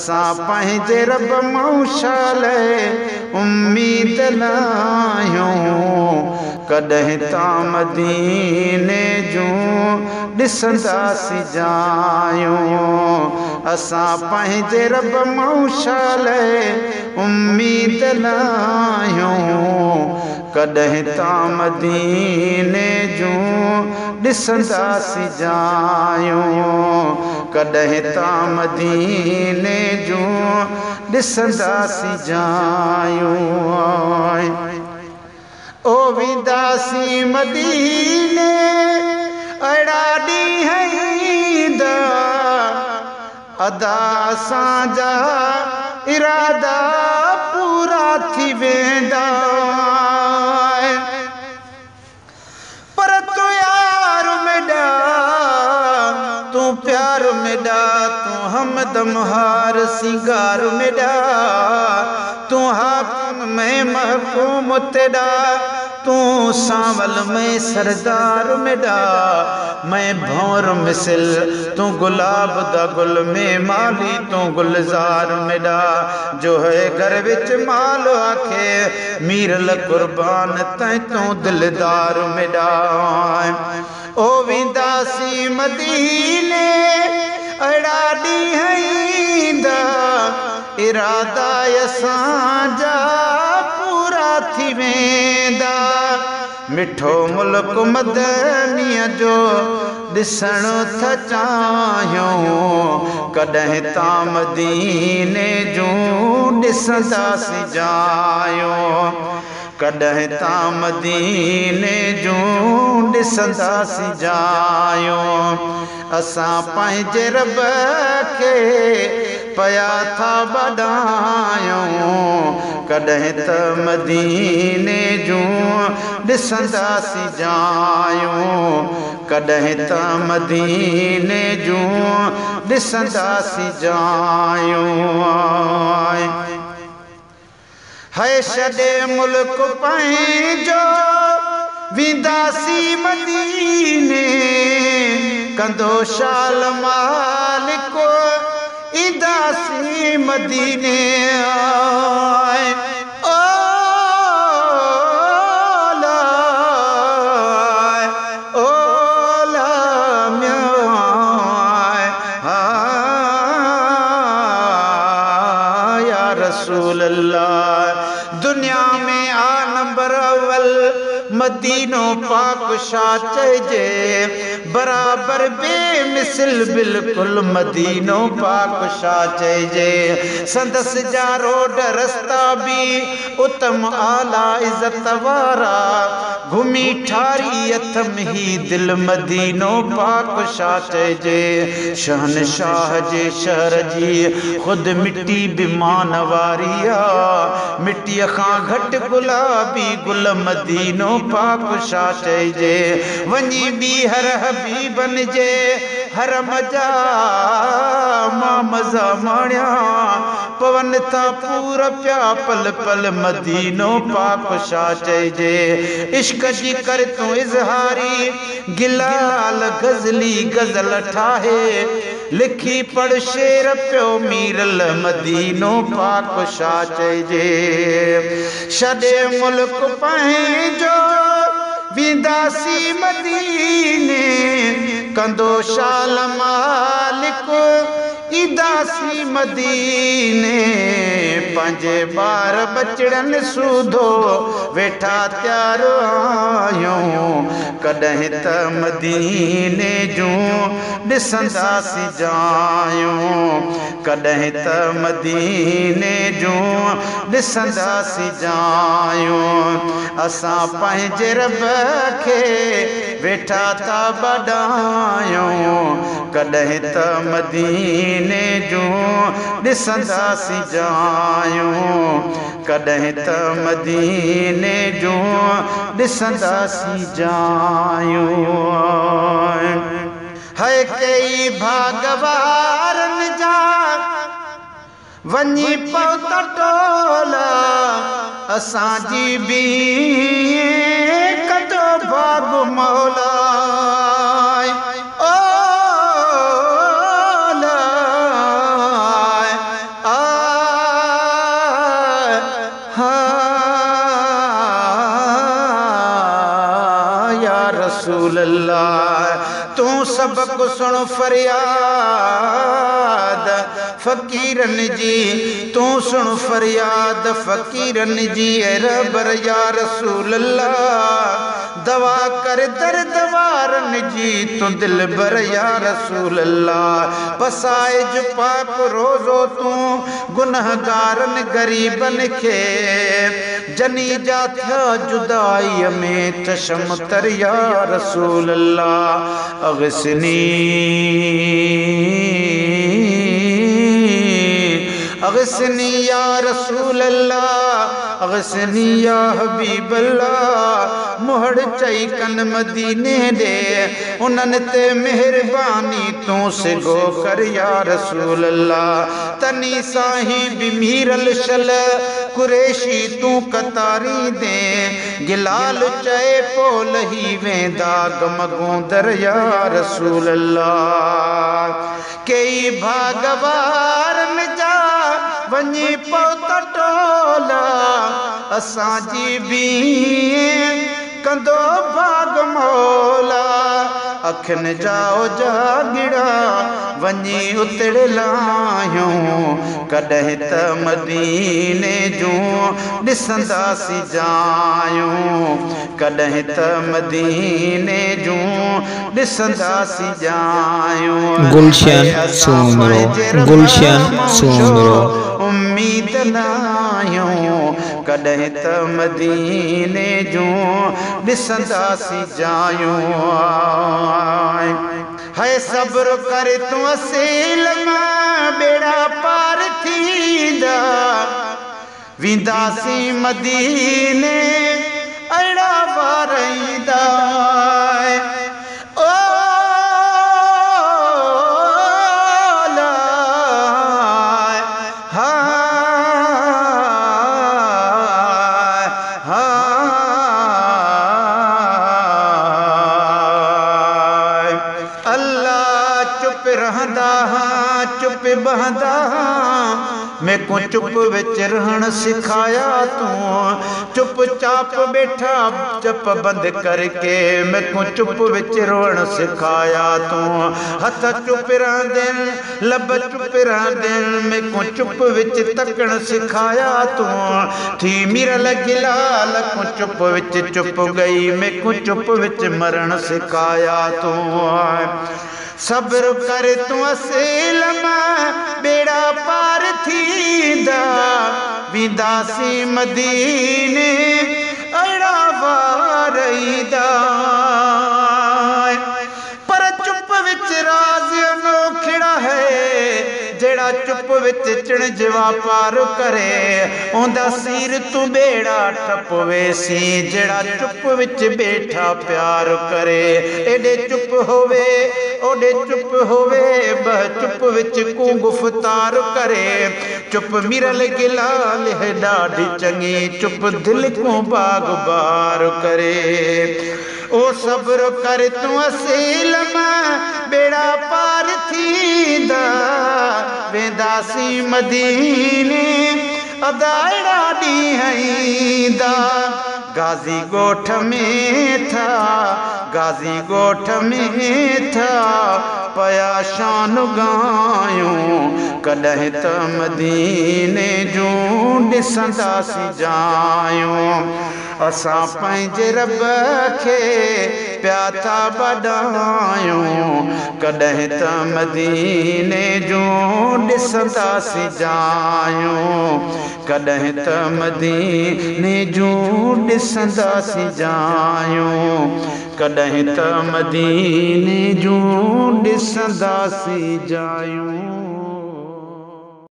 असां पंहिंजे रब मौशाल उम्मीद लायूं कॾहिं तां मदीने जूं ॾिसंदासीं जायूं। असां पंहिंजे रब मौशाल उम्मीद लायूं कॾहिं तां मदीने जूं ॾिसंदासीं जायूं कॾहिं तां मदीने जूं ॾिसंदासीं जायूं। ओ वेंदासीं मदीने अहिड़ा ॾींहं ईंदा अदा असांजा इरादा पूरा थी वेंदा। पर तूं यार मेॾा तूं प्यार मेॾा तूं हमदम हार सिंगार मेॾा तूं हाकिम में महकूम तेॾा तूं सांवल में सरदार मेॾा मैं भंवर मिसल तूं गुलाब दा गुल में माली तूं गुलजार मेॾा जो है घर विच माल आखे मीरल कुर्बान तैं तूं दिलदार मेॾा। ओ वेंदासीं मदीने अहिड़ा ॾींहं ईंदा इरादा असांजा पूरा थी वेंदा। मिठो मुल्क मदनीअ जो ॾिसण था चाहियूं कॾहिं तां मदीने जूं ॾिसंदासीं जायूं कॾहिं तां मदीने जूं ॾिसंदासीं जायूं। असां पंहिंजे रब खे पया था बॾायूं कॾहिं त मदीने जूं ॾिसंदासीं जायूं कॾहिं त मदीने जूं ॾिसंदासीं जायूं। है छॾे मुल्क पंहिंजो वेंदासीं मदीने कंदो शाल मालिक ईंदासीं मदीने। रसूल अल्लाह दुनिया में आ नंबर अव्वल मदीनो पाक शा चइजे बराबर बेमिसल बिल्कुल मदीनो पाक शा चइजे। संदस जा रोड रस्ता भी उत्तम आला इज्जत वारा घुमी ठारी अथम ही दिल मदीनो पाक शा चइजे। शहनशाह जे शहर जी खुद मिट्टी बिमान वारी आ मिट्टीअ खां घट गुलाबी गुल मदीनो पाक शा चइजे। वञी ॿीहर हबीबन जे हरम जा मां मज़ा माणिया पवन था पूर पिया पल पल मदीनो पाक शा चइजे। इश्क जी कर तूं इज़हारी गिलाल गज़ली गज़ल ठाहे लिखी पढ़ शेर पियो मीरल मदीनो पाक शा चइजे। छॾे मुल्क पंहिंजो वेंदासीं मदीने कंदो शाल मालिक ईंदासीं मदीने पंहिंजे ॿार बचड़नि सूधो वेठा तयार आहियूं कॾहिं त मदीने जूं ॾिसंदासीं जायूं कॾहिं त मदीने जूं ॾिसंदासीं जायूं। असां पंहिंजे रब खे वेठा था बॾायूं कॾहिं त मदीने जूं ॾिसंदासीं जायूं कॾहिं त मदीने जूं ॾिसंदासीं जायूं। है कई भागवारनि जा वञी पहुता टोला असांजी बि कदो भाग मौला सबक सुन फरियाद फ़कीरन जी, तू सुन फरियाद फ़कीरन जी। रबर या रसूल अल्लाह दवा कर दर्द वारन जी, तू दिल बर या रसूल अल्लाह। पसाइज पाक रोज़ो तू गुनहगारन गरीबन के, जनी जा था जुदाई में चशम तर या रसूल अल्लाह। अगसनी अगसनी या रसूल अल्लाह, अगसनी या हबीब अल्लाह। मुहड़ चई कन मदीने दे, उन्हनि ते मेहरबानी तू से गो कर या रसूल अल्लाह। तनी साही बिमीरल शल कुरेशी तू कतारी दे, गिलाल चए पो लही वेंदा गमगोंदर या रसूल अल्लाह। कई भागवारन जा वञी पहुता टोला, असांजी भी कंदो भाग मौला। अखिन जाओ जागिड़ा वञी उतड़ लायूं, कॾहिं त मदीने जूं ॾिसंदासीं जायूं, कॾहिं त मदीने जूं ॾिसंदासीं जायूं। गुलशन सुमरो, गुलशन सुमरो। उम्मीद लायूं, कॾहिं त मदीने जूं ॾिसंदासीं जायूं। है सब्र कर तू असील मां बेड़ा पार थींदा, विंदासीं मदीने अड़ा वारईंदा। चुप बहदा मैं को चुप विच रहन सिखाया तू, चुप चाप बैठा चप बंद करके मैं को चुप विच रोण सिखाया तू। हथ चुप रहंदे लब चुप रहंदे मैं को चुप विच तकण सिखाया तू। थी मिरल गिलाल को चुप विच चुप गई मैं को चुप विच मरण सिखाया तू। सब्र कर तू असील मां बेड़ा पार थींदा, विंदासीं मदीने अड़ा वारईंदा। पर चुप विच राज अनोखड़ा है, जेड़ा चुप विच चिण जवा पार करे, ओंदा सिर तू बेड़ा टप वेसी, जेड़ा चुप विच बैठा प्यार करे। एडे चुप होवे ओडे चुप होवे बह चुप विच को गुफ्तार करे। चुप मिरल गिलाल है ॾाढी चंगी, चुप दिल को बाग बार करे। ओ सब्र कर तू असील मां बेड़ा पार थींदा, वेंदासीं मदीने अदाड़ा ॾींहंदा। गाजी गोठ में था, गाजी गोठ में था पया शान गायूं, कॾहिं त मदीने जूं ॾिसंदासीं जायूं। असां पंहिंजे रब खे पिया था बॾायूं, कॾहिं त मदीने जूं ॾिसंदासीं जायूं, कॾहिं त मदीने जूं ॾिसंदासीं जायूं, कॾहिं त मदीने जूं ॾिसंदासीं जायूं।